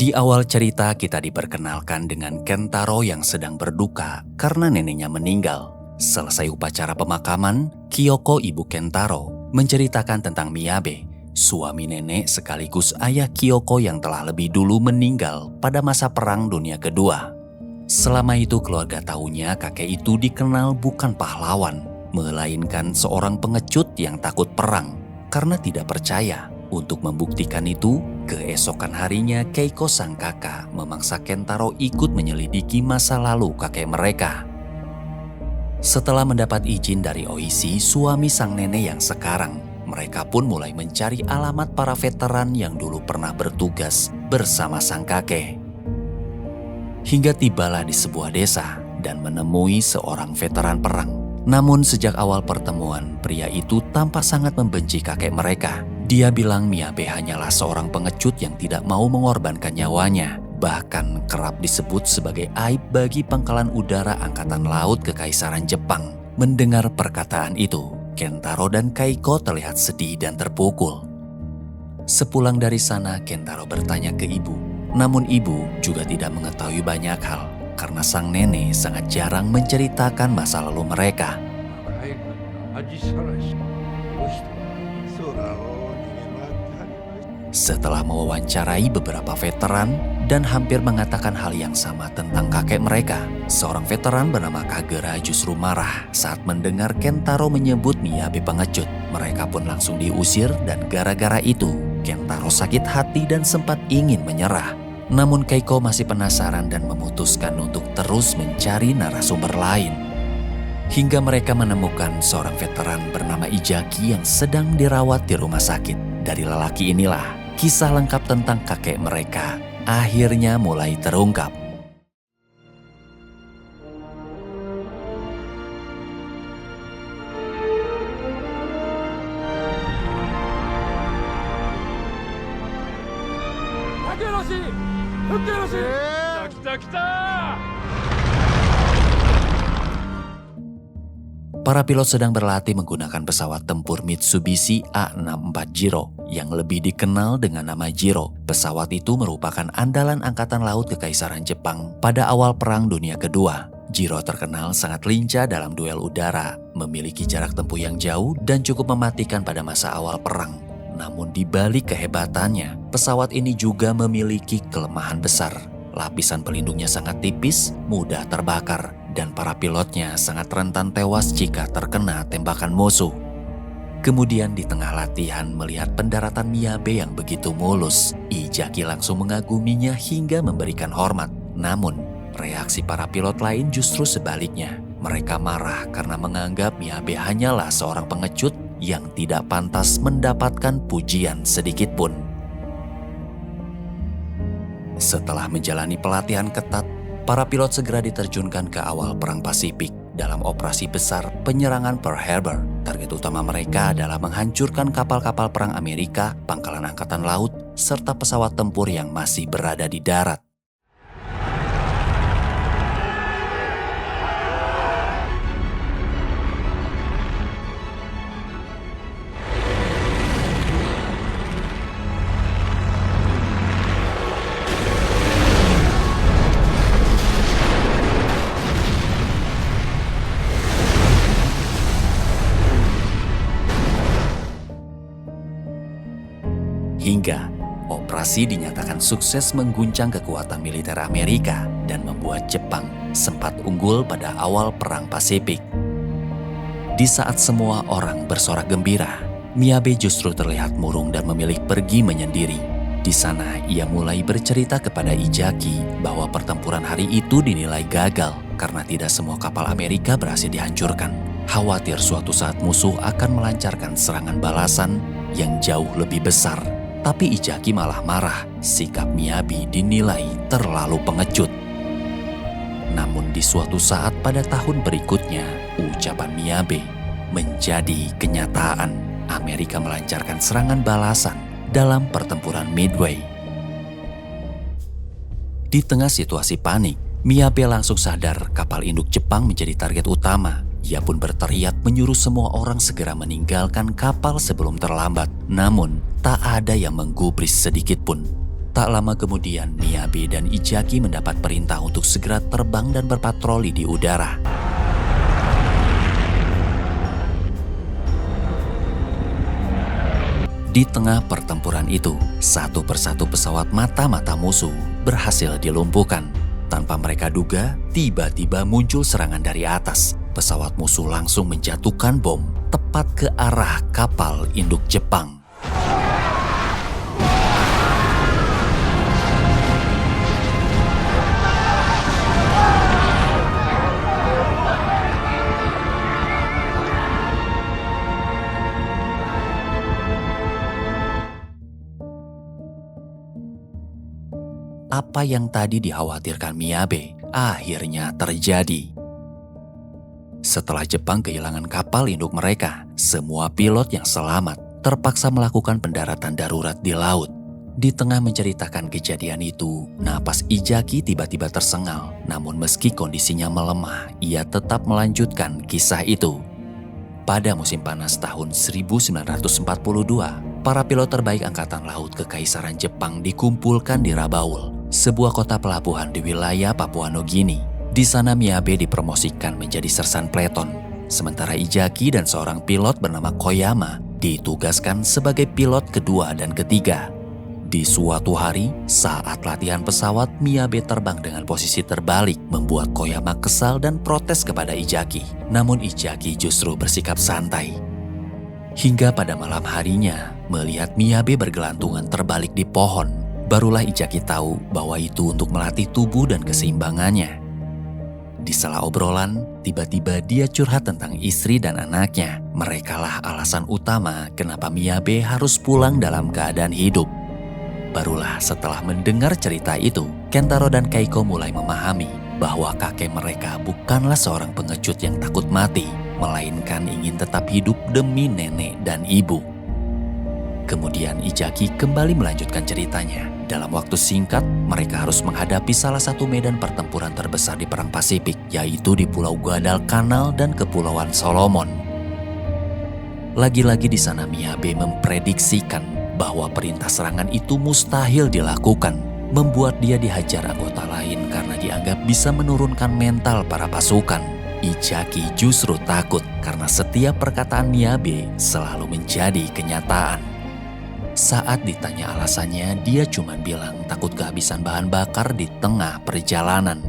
Di awal cerita kita diperkenalkan dengan Kentaro yang sedang berduka karena neneknya meninggal. Selesai upacara pemakaman, Kyoko ibu Kentaro menceritakan tentang Miyabe, suami nenek sekaligus ayah Kyoko yang telah lebih dulu meninggal pada masa Perang Dunia Kedua. Selama itu keluarga tahunya kakek itu dikenal bukan pahlawan, melainkan seorang pengecut yang takut perang karena tidak percaya. Untuk membuktikan itu, keesokan harinya Keiko sang kakak memaksa Kentaro ikut menyelidiki masa lalu kakek mereka. Setelah mendapat izin dari Oishi, suami sang nenek yang sekarang, mereka pun mulai mencari alamat para veteran yang dulu pernah bertugas bersama sang kakek. Hingga tibalah di sebuah desa dan menemui seorang veteran perang. Namun sejak awal pertemuan, pria itu tampak sangat membenci kakek mereka. Dia bilang Miyabe hanyalah seorang pengecut yang tidak mau mengorbankan nyawanya. Bahkan kerap disebut sebagai aib bagi Pangkalan Udara Angkatan Laut Kekaisaran Jepang. Mendengar perkataan itu, Kentaro dan Keiko terlihat sedih dan terpukul. Sepulang dari sana, Kentaro bertanya ke ibu. Namun ibu juga tidak mengetahui banyak hal karena sang nenek sangat jarang menceritakan masa lalu mereka. Setelah mewawancarai beberapa veteran dan hampir mengatakan hal yang sama tentang kakek mereka, seorang veteran bernama Kagera justru marah saat mendengar Kentaro menyebut Miyabe pengecut. Mereka pun langsung diusir dan gara-gara itu, Kentaro sakit hati dan sempat ingin menyerah. Namun Keiko masih penasaran dan memutuskan untuk terus mencari narasumber lain. Hingga mereka menemukan seorang veteran bernama Ijaki yang sedang dirawat di rumah sakit. Dari lelaki inilah, kisah lengkap tentang kakek mereka akhirnya mulai terungkap. Para pilot sedang berlatih menggunakan pesawat tempur Mitsubishi A64 Jiro yang lebih dikenal dengan nama Jiro. Pesawat itu merupakan andalan Angkatan Laut Kekaisaran Jepang pada awal Perang Dunia Kedua. Jiro terkenal sangat lincah dalam duel udara, memiliki jarak tempuh yang jauh dan cukup mematikan pada masa awal perang. Namun di balik kehebatannya, pesawat ini juga memiliki kelemahan besar. Lapisan pelindungnya sangat tipis, mudah terbakar, dan para pilotnya sangat rentan tewas jika terkena tembakan musuh. Kemudian di tengah latihan melihat pendaratan Miyabe yang begitu mulus, Ijaki langsung mengaguminya hingga memberikan hormat. Namun, reaksi para pilot lain justru sebaliknya. Mereka marah karena menganggap Miyabe hanyalah seorang pengecut yang tidak pantas mendapatkan pujian sedikit pun. Setelah menjalani pelatihan ketat, para pilot segera diterjunkan ke awal Perang Pasifik dalam operasi besar penyerangan Pearl Harbor. Target utama mereka adalah menghancurkan kapal-kapal perang Amerika, pangkalan angkatan laut, serta pesawat tempur yang masih berada di darat. Hingga operasi dinyatakan sukses mengguncang kekuatan militer Amerika dan membuat Jepang sempat unggul pada awal Perang Pasifik. Di saat semua orang bersorak gembira, Miyabe justru terlihat murung dan memilih pergi menyendiri. Di sana ia mulai bercerita kepada Ijaki bahwa pertempuran hari itu dinilai gagal karena tidak semua kapal Amerika berhasil dihancurkan. Khawatir suatu saat musuh akan melancarkan serangan balasan yang jauh lebih besar. Tapi Ijaki malah marah, sikap Miyabe dinilai terlalu pengecut. Namun di suatu saat pada tahun berikutnya, ucapan Miyabe menjadi kenyataan. Amerika melancarkan serangan balasan dalam pertempuran Midway. Di tengah situasi panik, Miyabe langsung sadar kapal induk Jepang menjadi target utama. Ia pun berteriak menyuruh semua orang segera meninggalkan kapal sebelum terlambat. Namun, tak ada yang menggubris sedikit pun. Tak lama kemudian, Miyabe dan Ijaki mendapat perintah untuk segera terbang dan berpatroli di udara. Di tengah pertempuran itu, satu persatu pesawat mata-mata musuh berhasil dilumpuhkan. Tanpa mereka duga, tiba-tiba muncul serangan dari atas. Pesawat musuh langsung menjatuhkan bom tepat ke arah kapal induk Jepang. Apa yang tadi dikhawatirkan Miyabe akhirnya terjadi. Setelah Jepang kehilangan kapal induk mereka, semua pilot yang selamat terpaksa melakukan pendaratan darurat di laut. Di tengah menceritakan kejadian itu, napas Ijaki tiba-tiba tersengal. Namun meski kondisinya melemah, ia tetap melanjutkan kisah itu. Pada musim panas tahun 1942, para pilot terbaik Angkatan Laut Kekaisaran Jepang dikumpulkan di Rabaul, sebuah kota pelabuhan di wilayah Papua Nugini. Di sana Miyabe dipromosikan menjadi sersan peleton, sementara Ijaki dan seorang pilot bernama Koyama ditugaskan sebagai pilot kedua dan ketiga. Di suatu hari, saat latihan pesawat, Miyabe terbang dengan posisi terbalik, membuat Koyama kesal dan protes kepada Ijaki. Namun Ijaki justru bersikap santai. Hingga pada malam harinya, melihat Miyabe bergelantungan terbalik di pohon, barulah Ijaki tahu bahwa itu untuk melatih tubuh dan keseimbangannya. Di sela obrolan, tiba-tiba dia curhat tentang istri dan anaknya. Merekalah alasan utama kenapa Miyabe harus pulang dalam keadaan hidup. Barulah setelah mendengar cerita itu, Kentaro dan Keiko mulai memahami bahwa kakek mereka bukanlah seorang pengecut yang takut mati, melainkan ingin tetap hidup demi nenek dan ibu. Kemudian Ijaki kembali melanjutkan ceritanya. Dalam waktu singkat, mereka harus menghadapi salah satu medan pertempuran terbesar di Perang Pasifik, yaitu di Pulau Guadalcanal dan Kepulauan Solomon. Lagi-lagi di sana Miyabe memprediksikan bahwa perintah serangan itu mustahil dilakukan, membuat dia dihajar anggota lain karena dianggap bisa menurunkan mental para pasukan. Ijaki justru takut karena setiap perkataan Miyabe selalu menjadi kenyataan. Saat ditanya alasannya, dia cuma bilang takut kehabisan bahan bakar di tengah perjalanan.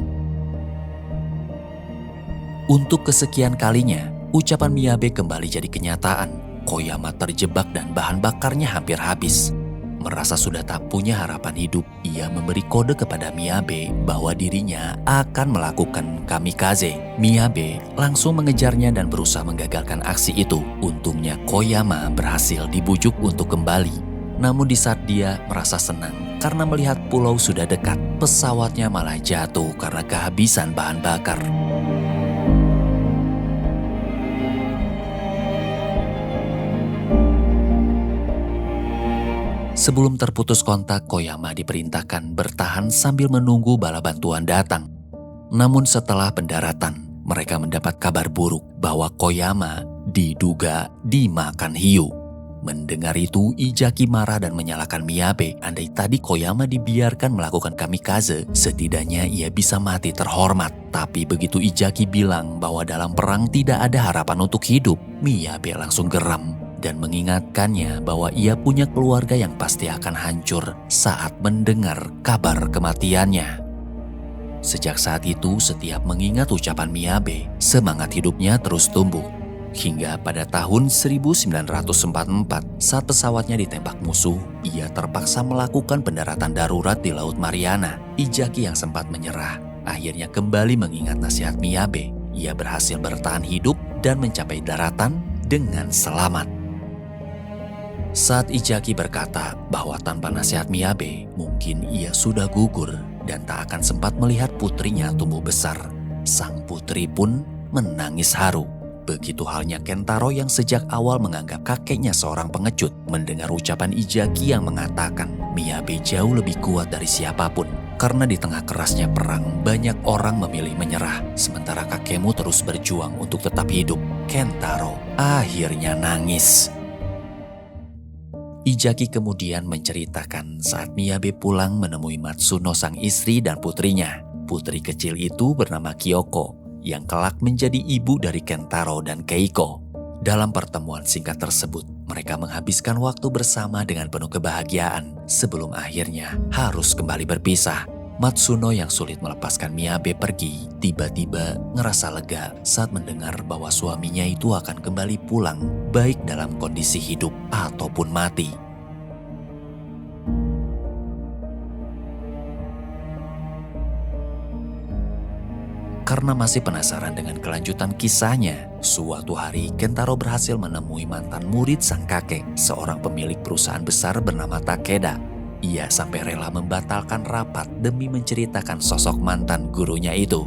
Untuk kesekian kalinya, ucapan Miyabe kembali jadi kenyataan. Koyama terjebak dan bahan bakarnya hampir habis. Merasa sudah tak punya harapan hidup, ia memberi kode kepada Miyabe bahwa dirinya akan melakukan kamikaze. Miyabe langsung mengejarnya dan berusaha menggagalkan aksi itu. Untungnya Koyama berhasil dibujuk untuk kembali. Namun di saat dia merasa senang karena melihat pulau sudah dekat, pesawatnya malah jatuh karena kehabisan bahan bakar. Sebelum terputus kontak, Koyama diperintahkan bertahan sambil menunggu bala bantuan datang. Namun setelah pendaratan, mereka mendapat kabar buruk bahwa Koyama diduga dimakan hiu. Mendengar itu, Ijaki marah dan menyalahkan Miyabe. Andai tadi Koyama dibiarkan melakukan kamikaze, setidaknya ia bisa mati terhormat. Tapi begitu Ijaki bilang bahwa dalam perang tidak ada harapan untuk hidup, Miyabe langsung geram dan mengingatkannya bahwa ia punya keluarga yang pasti akan hancur saat mendengar kabar kematiannya. Sejak saat itu, setiap mengingat ucapan Miyabe, semangat hidupnya terus tumbuh. Hingga pada tahun 1944, saat pesawatnya ditembak musuh, ia terpaksa melakukan pendaratan darurat di Laut Mariana. Ijaki yang sempat menyerah, akhirnya kembali mengingat nasihat Miyabe. Ia berhasil bertahan hidup dan mencapai daratan dengan selamat. Saat Ijaki berkata bahwa tanpa nasihat Miyabe, mungkin ia sudah gugur dan tak akan sempat melihat putrinya tumbuh besar. Sang putri pun menangis haru. Begitu halnya Kentaro yang sejak awal menganggap kakeknya seorang pengecut. Mendengar ucapan Ijaki yang mengatakan Miyabe jauh lebih kuat dari siapapun. Karena di tengah kerasnya perang, banyak orang memilih menyerah. Sementara kakekmu terus berjuang untuk tetap hidup. Kentaro akhirnya nangis. Ijaki kemudian menceritakan saat Miyabe pulang menemui Matsuno sang istri dan putrinya. Putri kecil itu bernama Kyoko, yang kelak menjadi ibu dari Kentaro dan Keiko. Dalam pertemuan singkat tersebut, mereka menghabiskan waktu bersama dengan penuh kebahagiaan sebelum akhirnya harus kembali berpisah. Matsuno yang sulit melepaskan Miyabe pergi, tiba-tiba ngerasa lega saat mendengar bahwa suaminya itu akan kembali pulang, baik dalam kondisi hidup ataupun mati. Karena masih penasaran dengan kelanjutan kisahnya, suatu hari Kentaro berhasil menemui mantan murid sang kakek, seorang pemilik perusahaan besar bernama Takeda. Ia sampai rela membatalkan rapat demi menceritakan sosok mantan gurunya itu.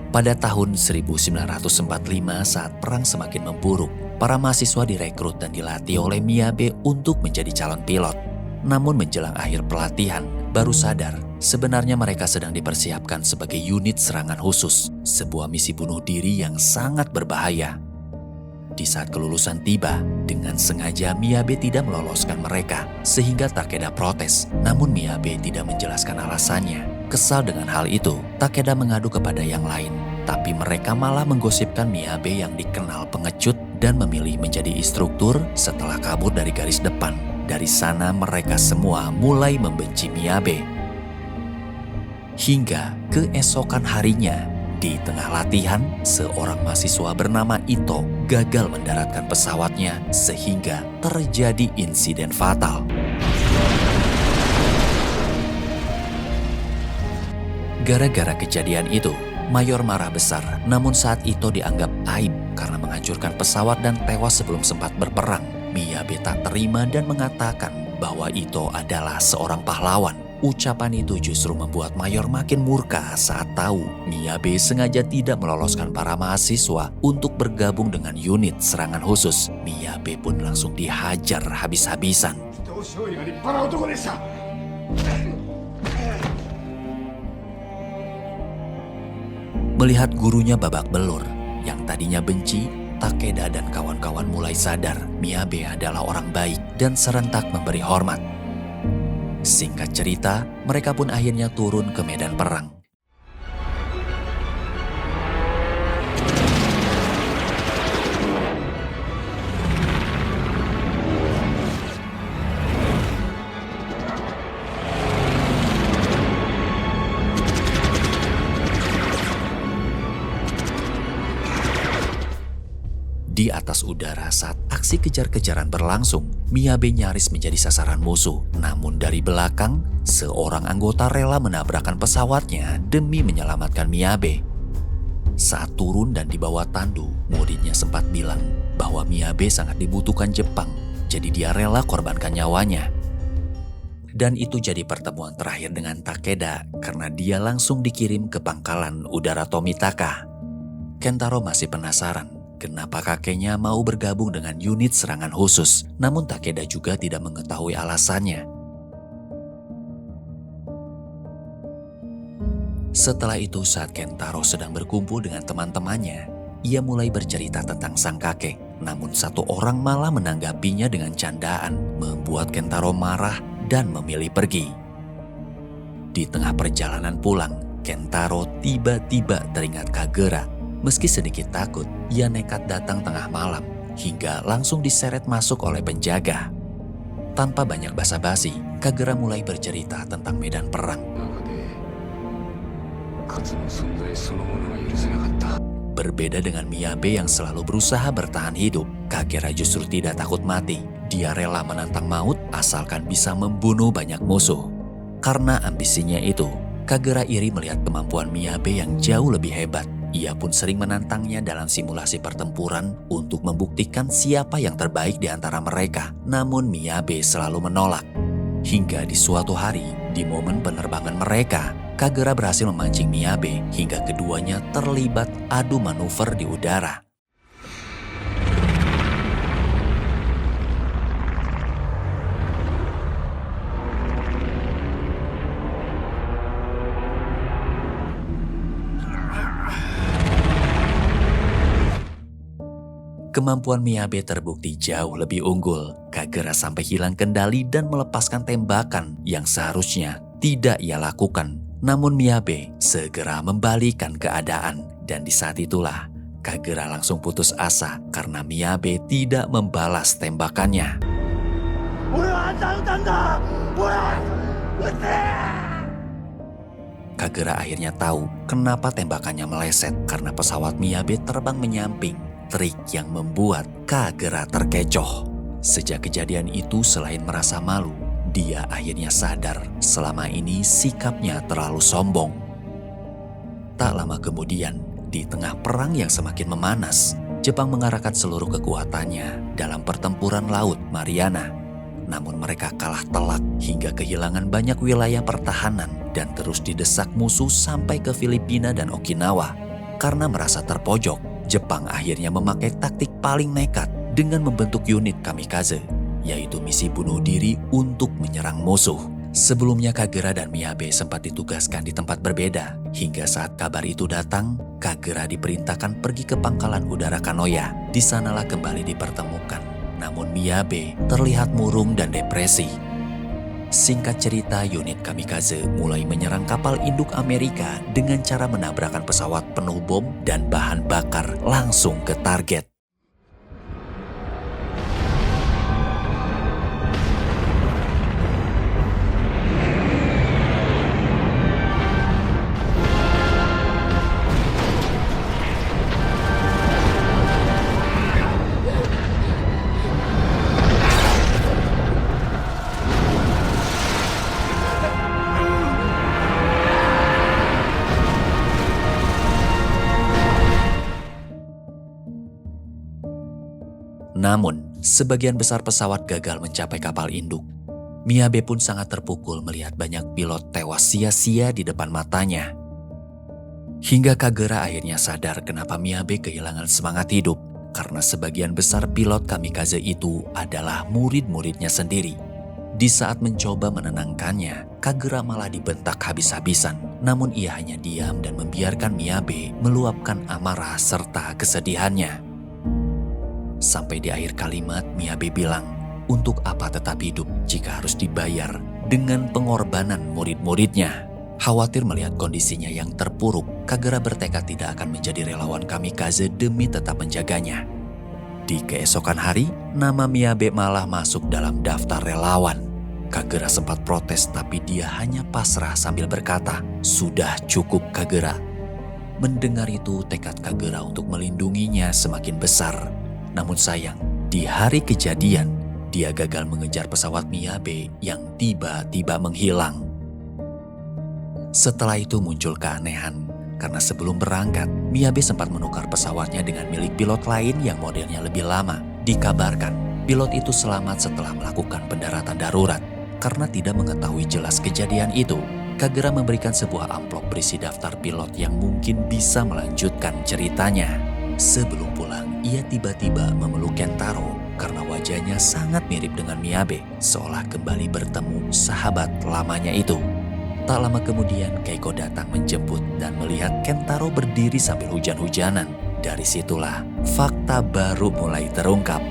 Pada tahun 1945 saat perang semakin memburuk, para mahasiswa direkrut dan dilatih oleh Miyabe untuk menjadi calon pilot. Namun menjelang akhir pelatihan, baru sadar sebenarnya mereka sedang dipersiapkan sebagai unit serangan khusus, sebuah misi bunuh diri yang sangat berbahaya. Di saat kelulusan tiba, dengan sengaja Miyabe tidak meloloskan mereka, sehingga Takeda protes. Namun Miyabe tidak menjelaskan alasannya. Kesal dengan hal itu, Takeda mengadu kepada yang lain. Tapi mereka malah menggosipkan Miyabe yang dikenal pengecut dan memilih menjadi instruktur setelah kabur dari garis depan. Dari sana mereka semua mulai membenci Miyabe. Hingga keesokan harinya, di tengah latihan, seorang mahasiswa bernama Ito gagal mendaratkan pesawatnya sehingga terjadi insiden fatal. Gara-gara kejadian itu, Mayor marah besar, namun saat Ito dianggap aib karena menghancurkan pesawat dan tewas sebelum sempat berperang, Miyabe tak terima dan mengatakan bahwa Ito adalah seorang pahlawan. Ucapan itu justru membuat Mayor makin murka saat tahu Miyabe sengaja tidak meloloskan para mahasiswa untuk bergabung dengan unit serangan khusus. Miyabe pun langsung dihajar habis-habisan. Melihat gurunya babak belur, yang tadinya benci, Takeda dan kawan-kawan mulai sadar Miyabe adalah orang baik dan serentak memberi hormat. Singkat cerita, mereka pun akhirnya turun ke medan perang. Di atas udara saat aksi kejar-kejaran berlangsung, Miyabe nyaris menjadi sasaran musuh. Namun dari belakang, seorang anggota rela menabrakkan pesawatnya demi menyelamatkan Miyabe. Saat turun dan dibawa tandu, muridnya sempat bilang bahwa Miyabe sangat dibutuhkan Jepang, jadi dia rela korbankan nyawanya. Dan itu jadi pertemuan terakhir dengan Takeda karena dia langsung dikirim ke pangkalan udara Tomitaka. Kentaro masih penasaran kenapa kakeknya mau bergabung dengan unit serangan khusus, namun Takeda juga tidak mengetahui alasannya. Setelah itu saat Kentaro sedang berkumpul dengan teman-temannya, ia mulai bercerita tentang sang kakek. Namun satu orang malah menanggapinya dengan candaan, membuat Kentaro marah dan memilih pergi. Di tengah perjalanan pulang, Kentaro tiba-tiba teringat Kagura. Meski sedikit takut, ia nekat datang tengah malam hingga langsung diseret masuk oleh penjaga. Tanpa banyak basa-basi, Kagura mulai bercerita tentang medan perang. Berbeda dengan Miyabe yang selalu berusaha bertahan hidup, Kagura justru tidak takut mati. Dia rela menantang maut asalkan bisa membunuh banyak musuh. Karena ambisinya itu, Kagura iri melihat kemampuan Miyabe yang jauh lebih hebat. Ia pun sering menantangnya dalam simulasi pertempuran untuk membuktikan siapa yang terbaik di antara mereka. Namun Miyabe selalu menolak. Hingga di suatu hari, di momen penerbangan mereka, Kagura berhasil memancing Miyabe hingga keduanya terlibat adu manuver di udara. Kemampuan Miyabe terbukti jauh lebih unggul. Kagera sampai hilang kendali dan melepaskan tembakan yang seharusnya tidak ia lakukan. Namun Miyabe segera membalikan keadaan. Dan di saat itulah Kagera langsung putus asa karena Miyabe tidak membalas tembakannya. Kagera akhirnya tahu kenapa tembakannya meleset karena pesawat Miyabe terbang menyamping. Trik yang membuat Kagera terkecoh. Sejak kejadian itu, selain merasa malu, dia akhirnya sadar selama ini sikapnya terlalu sombong. Tak lama kemudian, di tengah perang yang semakin memanas, Jepang mengarahkan seluruh kekuatannya dalam pertempuran Laut Mariana. Namun mereka kalah telak hingga kehilangan banyak wilayah pertahanan dan terus didesak musuh sampai ke Filipina dan Okinawa. Karena merasa terpojok, Jepang akhirnya memakai taktik paling nekat dengan membentuk unit kamikaze, yaitu misi bunuh diri untuk menyerang musuh. Sebelumnya Kagera dan Miyabe sempat ditugaskan di tempat berbeda. Hingga saat kabar itu datang, Kagera diperintahkan pergi ke pangkalan udara Kanoya. Di sanalah kembali dipertemukan. Namun Miyabe terlihat murung dan depresi. Singkat cerita, unit kamikaze mulai menyerang kapal induk Amerika dengan cara menabrakkan pesawat penuh bom dan bahan bakar langsung ke target. Namun, sebagian besar pesawat gagal mencapai kapal induk. Miyabe pun sangat terpukul melihat banyak pilot tewas sia-sia di depan matanya. Hingga Kagera akhirnya sadar kenapa Miyabe kehilangan semangat hidup, karena sebagian besar pilot kamikaze itu adalah murid-muridnya sendiri. Di saat mencoba menenangkannya, Kagera malah dibentak habis-habisan. Namun ia hanya diam dan membiarkan Miyabe meluapkan amarah serta kesedihannya. Sampai di akhir kalimat, Miyabe bilang, untuk apa tetap hidup jika harus dibayar dengan pengorbanan murid-muridnya. Khawatir melihat kondisinya yang terpuruk, Kagera bertekad tidak akan menjadi relawan kamikaze demi tetap menjaganya. Di keesokan hari, nama Miyabe malah masuk dalam daftar relawan. Kagera sempat protes tapi dia hanya pasrah sambil berkata, "Sudah cukup Kagera." Mendengar itu, tekad Kagera untuk melindunginya semakin besar. Namun sayang, di hari kejadian, dia gagal mengejar pesawat Miyabe yang tiba-tiba menghilang. Setelah itu muncul keanehan, karena sebelum berangkat, Miyabe sempat menukar pesawatnya dengan milik pilot lain yang modelnya lebih lama. Dikabarkan, pilot itu selamat setelah melakukan pendaratan darurat. Karena tidak mengetahui jelas kejadian itu, Kagera memberikan sebuah amplop berisi daftar pilot yang mungkin bisa melanjutkan ceritanya. Sebelum pulang, ia tiba-tiba memeluk Kentaro karena wajahnya sangat mirip dengan Miyabe, seolah kembali bertemu sahabat lamanya itu. Tak lama kemudian, Keiko datang menjemput dan melihat Kentaro berdiri sambil hujan-hujanan. Dari situlah fakta baru mulai terungkap.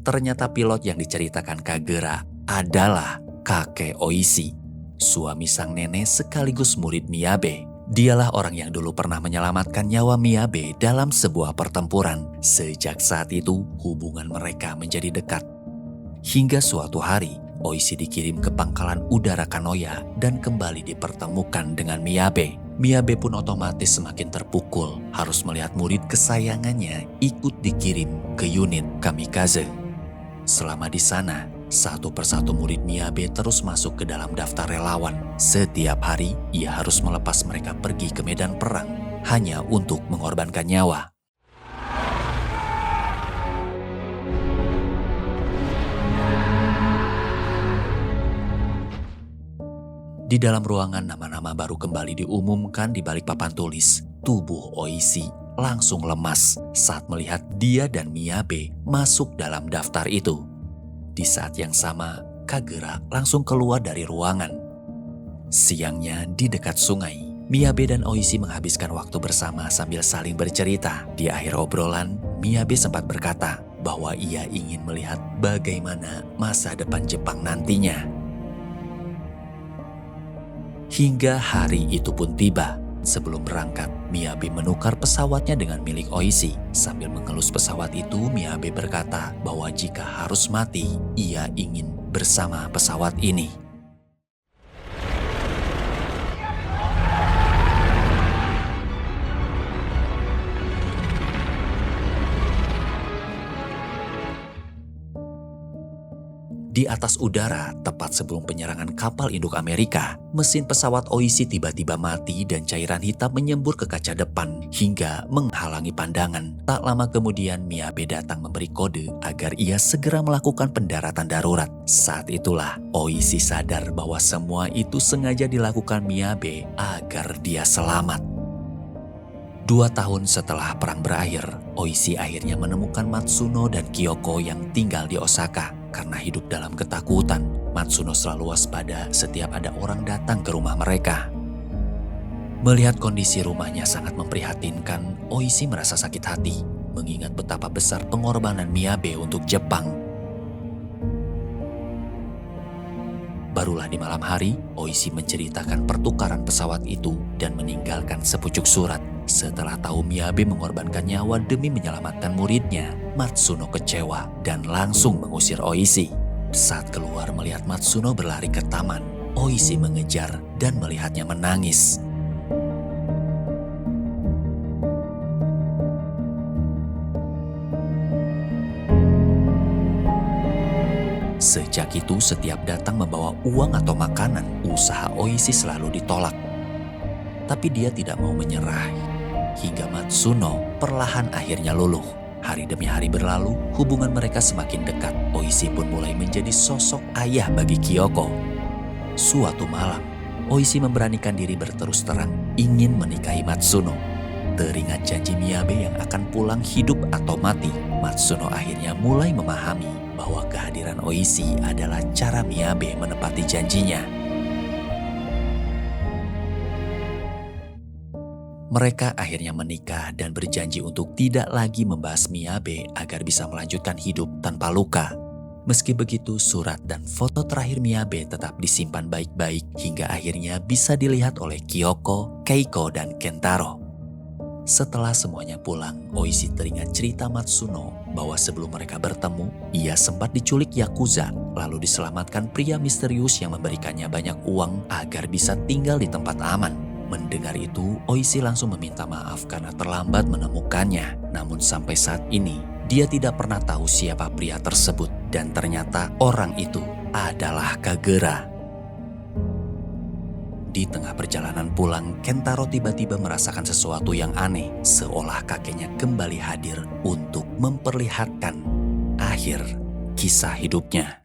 Ternyata pilot yang diceritakan Kagera adalah kakek Oishi, suami sang nenek sekaligus murid Miyabe. Dialah orang yang dulu pernah menyelamatkan nyawa Miyabe dalam sebuah pertempuran. Sejak saat itu, hubungan mereka menjadi dekat. Hingga suatu hari, Oishi dikirim ke pangkalan udara Kanoya dan kembali dipertemukan dengan Miyabe. Miyabe pun otomatis semakin terpukul harus melihat murid kesayangannya ikut dikirim ke unit kamikaze. Selama di sana, satu persatu murid Miyabe terus masuk ke dalam daftar relawan. Setiap hari, ia harus melepas mereka pergi ke medan perang hanya untuk mengorbankan nyawa. Di dalam ruangan, nama-nama baru kembali diumumkan di balik papan tulis. Tubuh Oishi langsung lemas saat melihat dia dan Miyabe masuk dalam daftar itu. Di saat yang sama, Kagera langsung keluar dari ruangan. Siangnya di dekat sungai, Miyabe dan Oishi menghabiskan waktu bersama sambil saling bercerita. Di akhir obrolan, Miyabe sempat berkata bahwa ia ingin melihat bagaimana masa depan Jepang nantinya. Hingga hari itu pun tiba. Sebelum berangkat, Miyabe menukar pesawatnya dengan milik Oishi. Sambil mengelus pesawat itu, Miyabe berkata bahwa jika harus mati, ia ingin bersama pesawat ini. Di atas udara, tepat sebelum penyerangan kapal induk Amerika, mesin pesawat Oishi tiba-tiba mati dan cairan hitam menyembur ke kaca depan hingga menghalangi pandangan. Tak lama kemudian Miyabe datang memberi kode agar ia segera melakukan pendaratan darurat. Saat itulah Oishi sadar bahwa semua itu sengaja dilakukan Miyabe agar dia selamat. 2 tahun setelah perang berakhir, Oishi akhirnya menemukan Matsuno dan Kyoko yang tinggal di Osaka. Karena hidup dalam ketakutan, Matsuno selalu waspada setiap ada orang datang ke rumah mereka. Melihat kondisi rumahnya sangat memprihatinkan, Oishi merasa sakit hati, mengingat betapa besar pengorbanan Miyabe untuk Jepang. Barulah di malam hari, Oishi menceritakan pertukaran pesawat itu dan meninggalkan sepucuk surat. Setelah tahu Miyabe mengorbankan nyawa demi menyelamatkan muridnya, Matsuno kecewa dan langsung mengusir Oishi. Saat keluar melihat Matsuno berlari ke taman, Oishi mengejar dan melihatnya menangis. Sejak itu setiap datang membawa uang atau makanan, usaha Oishi selalu ditolak. Tapi dia tidak mau menyerah. Hingga Matsuno perlahan akhirnya luluh. Hari demi hari berlalu, hubungan mereka semakin dekat. Oishi pun mulai menjadi sosok ayah bagi Kyoko. Suatu malam, Oishi memberanikan diri berterus terang ingin menikahi Matsuno. Teringat janji Miyabe yang akan pulang hidup atau mati, Matsuno akhirnya mulai memahami bahwa kehadiran Oishi adalah cara Miyabe menepati janjinya. Mereka akhirnya menikah dan berjanji untuk tidak lagi membahas Miyabe agar bisa melanjutkan hidup tanpa luka. Meski begitu, surat dan foto terakhir Miyabe tetap disimpan baik-baik hingga akhirnya bisa dilihat oleh Kyoko, Keiko, dan Kentaro. Setelah semuanya pulang, Oishi teringat cerita Matsuno bahwa sebelum mereka bertemu, ia sempat diculik Yakuza, lalu diselamatkan pria misterius yang memberikannya banyak uang agar bisa tinggal di tempat aman. Mendengar itu, Oishi langsung meminta maaf karena terlambat menemukannya. Namun sampai saat ini, dia tidak pernah tahu siapa pria tersebut. Dan ternyata orang itu adalah Kagera. Di tengah perjalanan pulang, Kentaro tiba-tiba merasakan sesuatu yang aneh. Seolah kakeknya kembali hadir untuk memperlihatkan akhir kisah hidupnya.